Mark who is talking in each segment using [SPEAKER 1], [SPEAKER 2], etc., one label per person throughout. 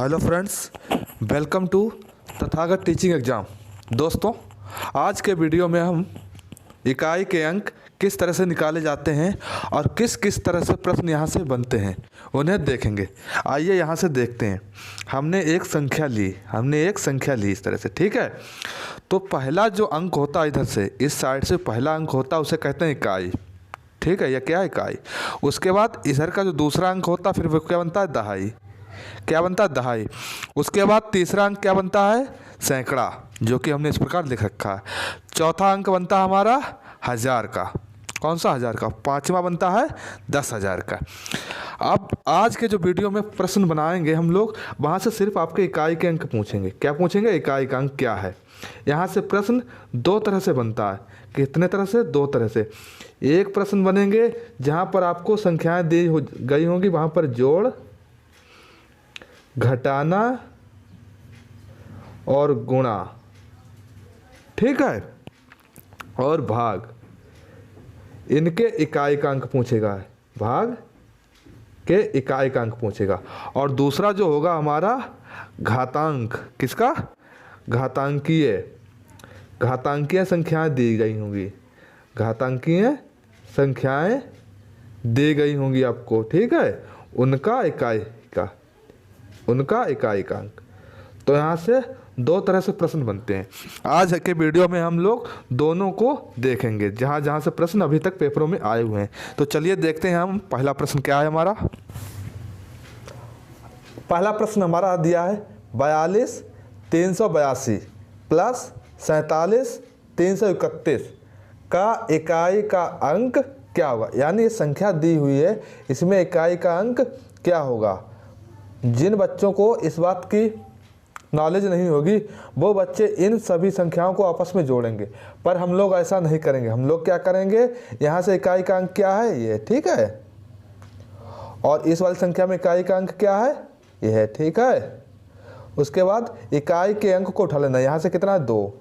[SPEAKER 1] Hello friends, welcome to Tathagat teaching exam. दोस्तों, आज के वीडियो में हम इकाई के अंक किस तरह से निकाले जाते हैं और किस किस तरह से प्रश्न यहाँ से बनते हैं उन्हें देखेंगे। आइए यहाँ से देखते हैं। हमने एक संख्या ली इस तरह से, ठीक है। तो पहला जो अंक होता है इधर से, इस साइड से पहला अंक होता है, उसे कहते हैं इकाई, ठीक है। यह क्या है? इकाई। उसके बाद इधर का जो दूसरा अंक होता है, फिर वो क्या बनता है? दहाई। क्या बनता है? दहाई। उसके बाद तीसरा अंक क्या बनता है? सैकड़ा, जो कि हमने इस प्रकार लिख रखा है। चौथा अंक बनता है हमारा हज़ार का। कौन सा? हज़ार का। पांचवा बनता है 10,000 का। अब आज के जो वीडियो में प्रश्न बनाएंगे हम लोग, वहाँ से सिर्फ आपके इकाई के अंक पूछेंगे। क्या पूछेंगे? इकाई का अंक क्या है। यहाँ से प्रश्न दो तरह से बनता है। कितने तरह से? दो तरह से। एक प्रश्न बनेंगे जहाँ पर आपको संख्याएं दी गई होंगी, वहाँ पर जोड़, घटाना और गुणा, ठीक है, और भाग, इनके इकाई का अंक पूछेगा। भाग के इकाई का अंक पूछेगा। और दूसरा जो होगा हमारा घातांक। किसका? घातांकीय संख्याएं दी गई होंगी। घातांकीय संख्याएं दी गई होंगी आपको, ठीक है। उनका इकाई का अंक। तो यहाँ से दो तरह से प्रश्न बनते हैं। आज के वीडियो में हम लोग दोनों को देखेंगे, जहाँ जहाँ से प्रश्न अभी तक पेपरों में आए हुए हैं। तो चलिए देखते हैं हम पहला प्रश्न क्या है हमारा। पहला प्रश्न हमारा दिया है 42,382 प्लस 47,331 का इकाई का अंक क्या होगा। यानी ये संख्या दी हुई है, इसमें इकाई का अंक क्या होगा। जिन बच्चों को इस बात की नॉलेज नहीं होगी, वो बच्चे इन सभी संख्याओं को आपस में जोड़ेंगे, पर हम लोग ऐसा नहीं करेंगे। हम लोग क्या करेंगे, यहाँ से इकाई का अंक क्या है, ये, ठीक है। और इस वाली संख्या में इकाई का अंक क्या है, ये है, ठीक है। उसके बाद इकाई के अंक को उठा लेना। यहाँ से कितना है? 2।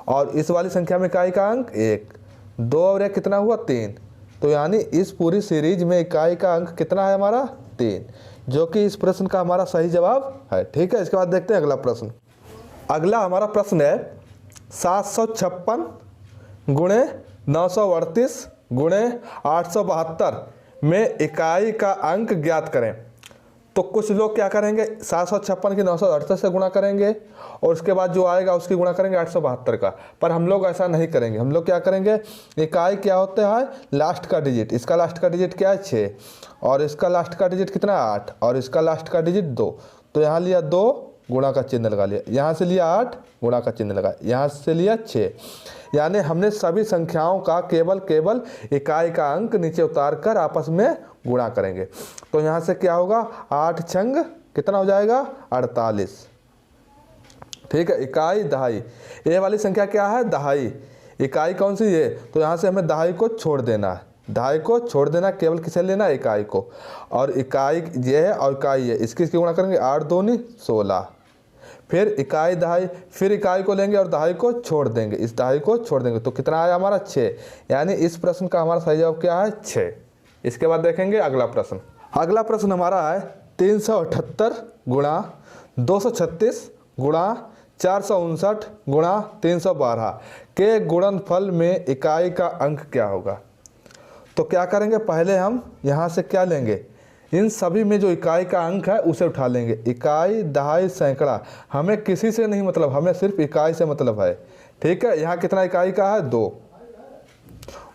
[SPEAKER 1] और इस वाली संख्या में इकाई का अंक 1। 2 और 1 कितना हुआ? 3। तो यानी इस पूरी सीरीज में इकाई का अंक कितना है हमारा? 3, जो कि इस प्रश्न का हमारा सही जवाब है, ठीक है। इसके बाद देखते हैं अगला प्रश्न। अगला हमारा प्रश्न है 756 गुणे 938 गुणे 872 में इकाई का अंक ज्ञात करें। तो कुछ लोग क्या करेंगे, 756 की 938 से गुणा करेंगे और उसके बाद जो आएगा उसकी गुणा करेंगे 872 का। पर हम लोग ऐसा नहीं करेंगे। हम लोग क्या करेंगे, इकाई क्या होता है? लास्ट का डिजिट। इसका लास्ट का डिजिट क्या है? 6। और इसका लास्ट का डिजिट कितना है? 8। और इसका लास्ट का डिजिट 2। तो यहाँ लिया 2, गुणा का चिन्ह लगा लिया। यहाँ से लिया 8, गुणा का चिन्ह लगा। यहाँ से लिया 6। यानी हमने सभी संख्याओं का केवल इकाई का अंक नीचे उतार कर आपस में गुणा करेंगे। तो यहाँ से क्या होगा? 8 छंग कितना हो जाएगा? 48, ठीक है। इकाई दहाई। ये वाली संख्या क्या है? दहाई। इकाई कौन सी है? तो यहाँ से हमें दहाई को छोड़ देना है। दहाई को छोड़ देना, केवल किसे लेना? इकाई को। और इकाई ये है और इकाई है, इसकी गुणा करेंगे 8 दूनी 16। फिर इकाई दहाई, फिर इकाई को लेंगे और दहाई को छोड़ देंगे, इस दहाई को छोड़ देंगे। तो कितना आया हमारा? 6। यानी इस प्रश्न का हमारा सही जवाब क्या है? 6। इसके बाद देखेंगे अगला प्रश्न। अगला प्रश्न हमारा है 378 गुणा 236 गुणा 459 गुणा 312 के गुणनफल में इकाई का अंक क्या होगा। तो क्या करेंगे, पहले हम यहाँ से क्या लेंगे, इन सभी में जो इकाई का अंक है उसे उठा लेंगे। इकाई, दहाई, सैकड़ा, हमें किसी से नहीं मतलब, हमें सिर्फ इकाई से मतलब है, ठीक है। यहाँ कितना इकाई का है? 2।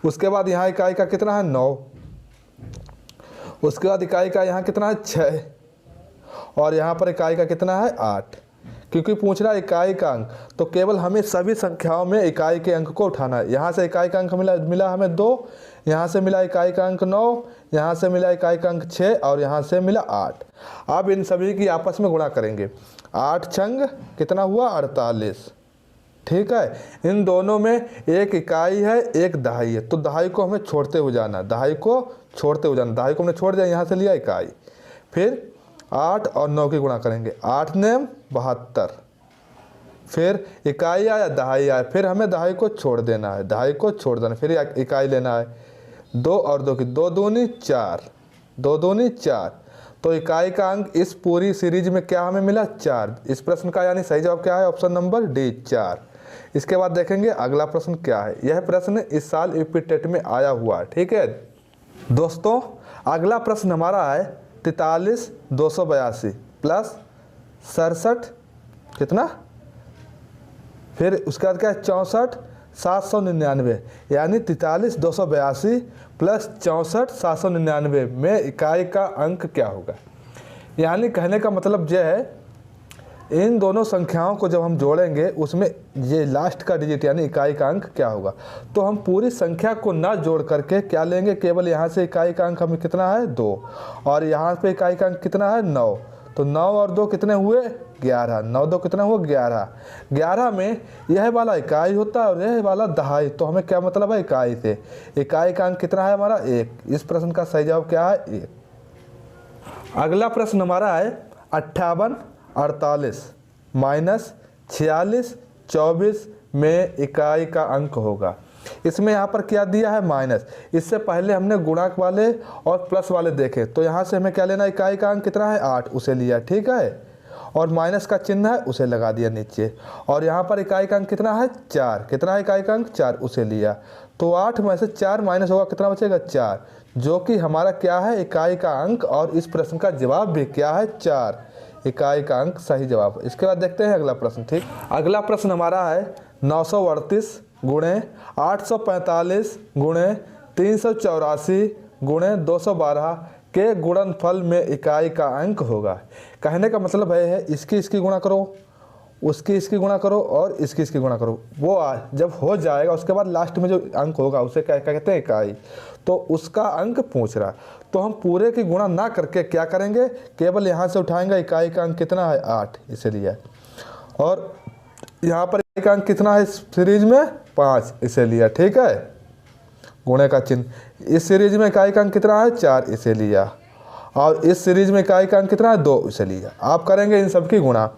[SPEAKER 1] उसके बाद यहाँ इकाई का कितना है? 9। उसके बाद इकाई का यहाँ कितना है? 6। और यहाँ पर इकाई का कितना है? 8। क्योंकि पूछ रहा है इकाई का अंक, तो केवल हमें सभी संख्याओं में इकाई के अंक को उठाना है। यहाँ से इकाई का अंक मिला हमें 2, यहाँ से मिला इकाई का अंक 9, यहाँ से मिला इकाई का अंक 6 और यहाँ से मिला 8। अब इन सभी की आपस में गुणा करेंगे। 8 छंग कितना हुआ? 48, ठीक है। इन दोनों में एक इकाई है, एक दहाई है, तो दहाई को हमें छोड़ते हुए जाना। दहाई को हमने छोड़ दिया, यहाँ से लिया इकाई। फिर 8 और 9 की गुणा करेंगे। 8 ने 72, फिर इकाई आया, दहाई आया, फिर हमें दहाई को छोड़ देना है, फिर इकाई लेना है। 2 और 2 की 2 दूनी 4, 2 दूनी 4। तो इकाई का अंक इस पूरी सीरीज में क्या हमें मिला 4। इस प्रश्न का यानी सही जवाब क्या है, ऑप्शन नंबर डी 4। इसके बाद देखेंगे अगला प्रश्न क्या है। यह प्रश्न इस साल यूपी टेट में आया हुआ है, ठीक है दोस्तों। अगला प्रश्न हमारा है 43,282 प्लस 67 कितना, फिर उसके बाद क्या है 64,799, यानी 43,282 प्लस 64,799 में इकाई का अंक क्या होगा। यानी कहने का मतलब यह है, इन दोनों संख्याओं को जब हम जोड़ेंगे उसमें ये लास्ट का डिजिट यानी इकाई का अंक क्या होगा। तो हम पूरी संख्या को ना जोड़ करके क्या लेंगे, केवल यहाँ से इकाई का अंक हमें कितना है 2, और यहाँ पे इकाई का अंक कितना है 9। तो 9 और 2 कितने हुए 11, 9 2 कितना हुआ 11। 11 में यह वाला इकाई होता है और यह वाला दहाई, तो हमें क्या मतलब है इकाई से। इकाई का अंक कितना है हमारा 1। इस प्रश्न का सही जवाब क्या है 1। अगला प्रश्न हमारा है 58,48 माइनस 46,24 में इकाई का अंक होगा। इसमें यहाँ पर क्या दिया है माइनस। इससे पहले हमने गुणक वाले और प्लस वाले देखे, तो यहाँ से हमें क्या लेना, इकाई का अंक कितना है 8 उसे लिया, ठीक है, और माइनस का चिन्ह है उसे लगा दिया नीचे। और यहाँ पर इकाई का अंक कितना है 4, कितना है इकाई का अंक 4 उसे लिया। तो 8 में से 4 माइनस होगा कितना बचेगा 4, जो कि हमारा क्या है इकाई का अंक, और इस प्रश्न का जवाब भी क्या है 4, इकाई का अंक सही जवाब। इसके बाद देखते हैं अगला प्रश्न, ठीक। अगला प्रश्न हमारा है 938 गुणे 845 गुणे 384 गुणे 212 के गुणनफल में इकाई का अंक होगा। कहने का मतलब है इसकी गुणा करो, उसकी गुणा करो और इसकी गुणा करो। वो जब हो जाएगा उसके बाद लास्ट में जो अंक होगा उसे क्या कहते हैं इकाई। तो उसका अंक पूछ रहा, तो हम पूरे की गुणा ना करके क्या करेंगे, केवल यहाँ से उठाएंगे इकाई का अंक कितना है 8 इसलिए, और यहाँ पर इकाई का अंक कितना है इस सीरीज में 5 इसे लिया, ठीक है, गुणे का चिन्ह। इस सीरीज में इकाई का अंक कितना है 4 इसे लिया, और इस सीरीज में इकाई का अंक कितना है 2 इसे लिया। आप करेंगे इन सब की गुणा,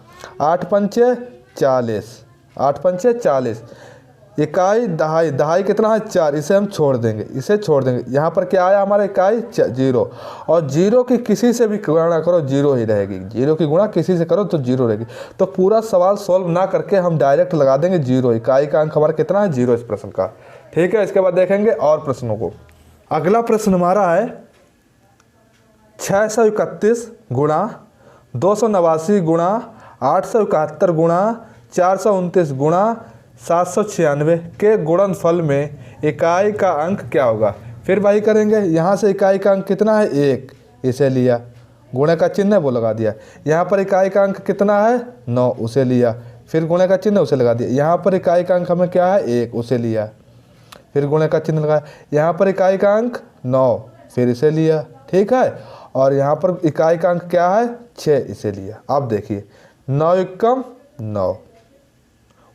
[SPEAKER 1] 8 पंचे 40, 8 पंचे 40, इकाई दहाई, दहाई कितना है 4, इसे हम छोड़ देंगे, इसे छोड़ देंगे। यहाँ पर क्या आया हमारा इकाई 0, और 0 की किसी से भी गुणा करो 0 ही रहेगी, 0 की गुणा किसी से करो तो 0 रहेगी। तो पूरा सवाल सॉल्व ना करके हम डायरेक्ट लगा देंगे 0, इकाई का अंक हमारा कितना है 0 इस प्रश्न का, ठीक है। इसके बाद देखेंगे और प्रश्नों को। अगला प्रश्न हमारा है 631 गुणा 289 गुणा 871 गुणा 429 गुणा 796 के गुणनफल में इकाई का अंक क्या होगा। फिर वही करेंगे, यहाँ से इकाई का अंक कितना है 1 इसे लिया, गुणे का चिन्ह है वो लगा दिया। यहाँ पर इकाई का अंक कितना है 9 उसे लिया, फिर गुणे का चिन्ह उसे लगा दिया। यहाँ पर इकाई का अंक हमें क्या है 1 उसे लिया, फिर गुणे का चिन्ह लगाया। यहाँ पर इकाई का अंक 9 फिर इसे लिया, ठीक है, और यहाँ पर इकाई का अंक क्या है 6 इसे लिया। अब देखिए 9 एकम 9,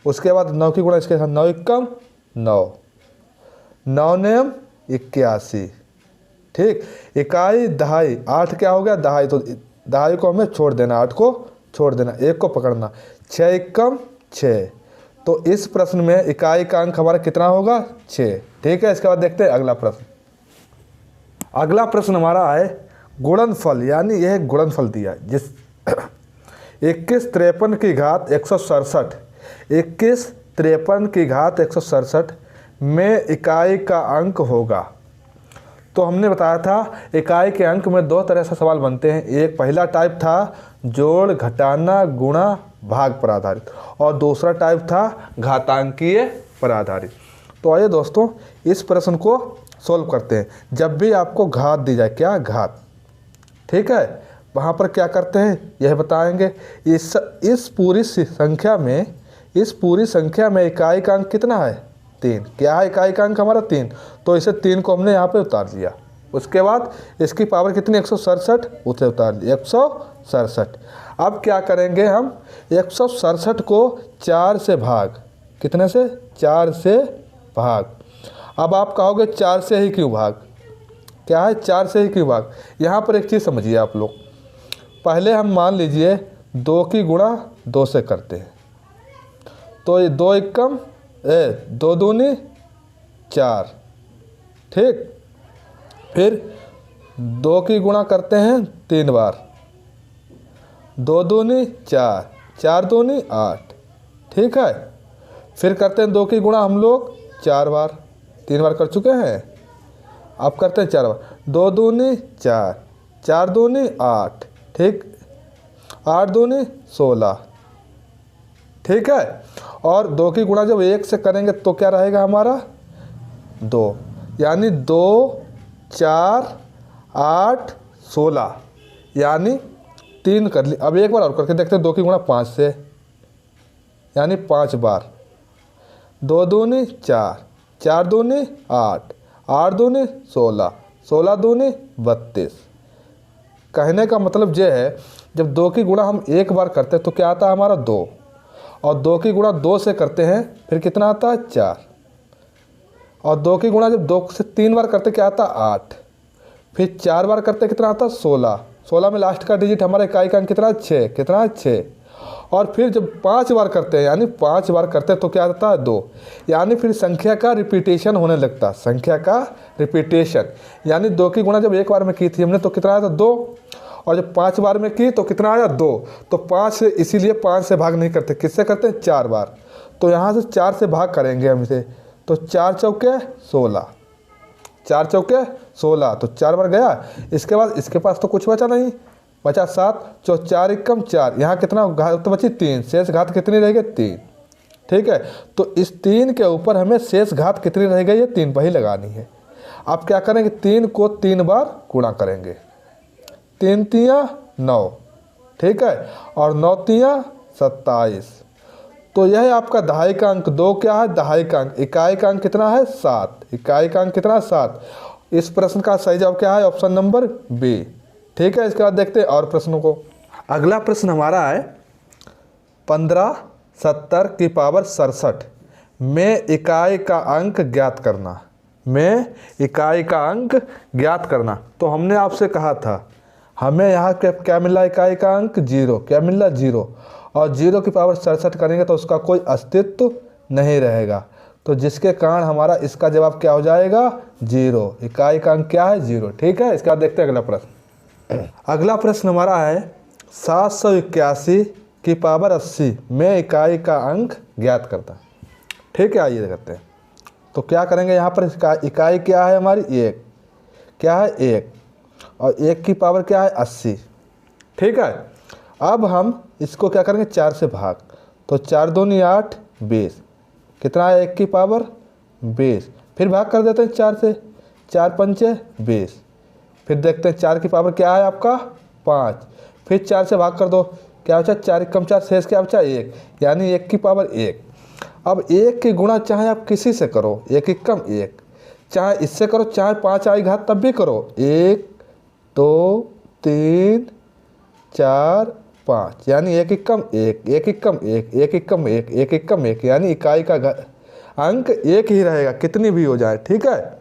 [SPEAKER 1] उसके बाद 9 की गुणा इसके साथ 9 एकम 9, 9 नेम 81, ठीक। इकाई दहाई 8 क्या हो गया दहाई, तो दहाई को हमें छोड़ देना, 8 को छोड़ देना, 1 को पकड़ना, 6 एकम 6। तो इस प्रश्न में इकाई का अंक हमारा कितना होगा 6, ठीक है। इसके बाद देखते हैं अगला प्रश्न। अगला प्रश्न हमारा है गुणनफल, यानी यह गुणनफल दिया जिस 2153 की घात 167, 2153 की घात 167 में इकाई का अंक होगा। तो हमने बताया था इकाई के अंक में 2 तरह से सवाल बनते हैं, एक पहला टाइप था जोड़ घटाना गुणा भाग पर आधारित, और दूसरा टाइप था घातांकीय पर आधारित। तो आइए दोस्तों इस प्रश्न को सोल्व करते हैं। जब भी आपको घात दी जाए, क्या घात, ठीक है, वहाँ पर क्या करते हैं यह बताएंगे। इस पूरी संख्या में इकाई का अंक कितना है 3, क्या है इकाई का अंक हमारा 3, तो इसे 3 को हमने यहाँ पे उतार दिया। उसके बाद इसकी पावर कितनी 167 उसे उतार दिया 167। अब क्या करेंगे हम 167 को 4 से भाग, कितने से 4 से भाग। अब आप कहोगे 4 से ही क्यों भाग, क्या है 4 से ही क्यों भाग। यहाँ पर एक चीज़ समझिए आप लोग, पहले हम मान लीजिए 2 की गुणा 2 से करते हैं, तो ये 2 एकम 2 दूनी 4, ठीक, फिर 2 की गुणा करते हैं 3 बार, 2 दूनी 4, 4 दूनी 8, ठीक है। फिर करते हैं 2 की गुणा हम लोग 4 बार, 3 बार कर चुके हैं, अब करते हैं 4 बार, 2 दूनी 4, 4 दूनी 8, ठीक, 8 दूनी 16, ठीक है। और 2 की गुणा जब 1 से करेंगे तो क्या रहेगा हमारा 2, यानी 2 4 8 16, यानी 3 कर ली। अब एक बार और करके देखते हैं 2 की गुणा 5 से, यानी 5 बार, 2 दूनी 4, 4 दूनी 8, 8 दूनी 16, 16 दूनी 32। कहने का मतलब ये है जब 2 की गुणा हम एक बार करते हैं तो क्या आता है हमारा 2, और 2 की गुणा 2 से करते हैं फिर कितना आता है 4, और 2 की गुणा जब 2 से 3 बार करते क्या आता है 8, फिर 4 बार करते कितना आता है 16, 16 में लास्ट का डिजिट हमारा इकाई का अंक कितना है 6, कितना है 6, और फिर जब 5 बार करते हैं यानी 5 बार करते हैं तो क्या आता है 2, यानी फिर संख्या का रिपीटेशन होने लगता है, संख्या का रिपीटेशन, यानी 2 की गुणा जब एक बार में की थी हमने तो कितना आया था 2, और जब 5 बार में की तो कितना आया 2, तो 5 से, इसीलिए 5 से भाग नहीं करते, किससे करते हैं 4 बार, तो यहाँ से 4 से भाग करेंगे हम इसे, तो 4 चौके 16, 4 चौके 16, तो 4 बार गया। इसके बाद इसके पास तो कुछ बचा नहीं, बचा 7, 4 एकम 4, यहाँ कितना घात बची 3, शेष घात कितनी रहेगी 3, ठीक है। तो इस 3 के ऊपर हमें शेष घात कितनी रहेगी ये 3 वही लगानी है। अब क्या करेंगे 3 को 3 बार गुणा करेंगे, 3 तियाँ 9, ठीक है, और 9 तियाँ 27, तो यह है आपका दहाई का अंक। 2 क्या है दहाई का अंक, इकाई का अंक कितना है 7, इकाई का अंक कितना 7। इस प्रश्न का सही जवाब क्या है ऑप्शन नंबर बी, ठीक है। इसके बाद देखते हैं और प्रश्नों को। अगला प्रश्न हमारा है 15 70 की पावर 67 में इकाई का अंक ज्ञात करना, में इकाई का अंक ज्ञात करना। तो हमने आपसे कहा था हमें यहाँ क्या मिल रहा है इकाई का अंक 0, क्या मिल रहा है 0, और 0 की पावर 67 करेंगे तो उसका कोई अस्तित्व नहीं रहेगा, तो जिसके कारण हमारा इसका जवाब क्या हो जाएगा 0, इकाई का अंक क्या है 0, ठीक है। इसका देखते हैं अगला प्रश्न। अगला प्रश्न हमारा है 781 की पावर 80 में इकाई का अंक ज्ञात करता, ठीक है। आइए करते हैं, तो क्या करेंगे यहाँ पर इकाई क्या है हमारी 1, क्या है 1, और 1 की पावर क्या है 80, ठीक है। अब हम इसको क्या करेंगे 4 से भाग, तो 4 दूनी 8 20, कितना है 1 की पावर 20, फिर भाग कर देते हैं 4 से, 4 पंचे 20, फिर देखते हैं 4 की पावर क्या है आपका 5, फिर 4 से भाग कर दो, क्या बचा 4 एकम 4, शेष क्या बचा 1, यानी 1 की पावर 1। अब 1 की गुणा चाहे आप किसी से करो, 1 एकम 1, चाहे इससे करो, चाहे 5 आई घात तब भी करो, 1 2 3 4 5, यानी 1 एकम 1, 1 एकम 1, 1 एकम 1, 1 एकम 1, यानी इकाई का अंक 1 ही रहेगा कितनी भी हो जाए, ठीक है।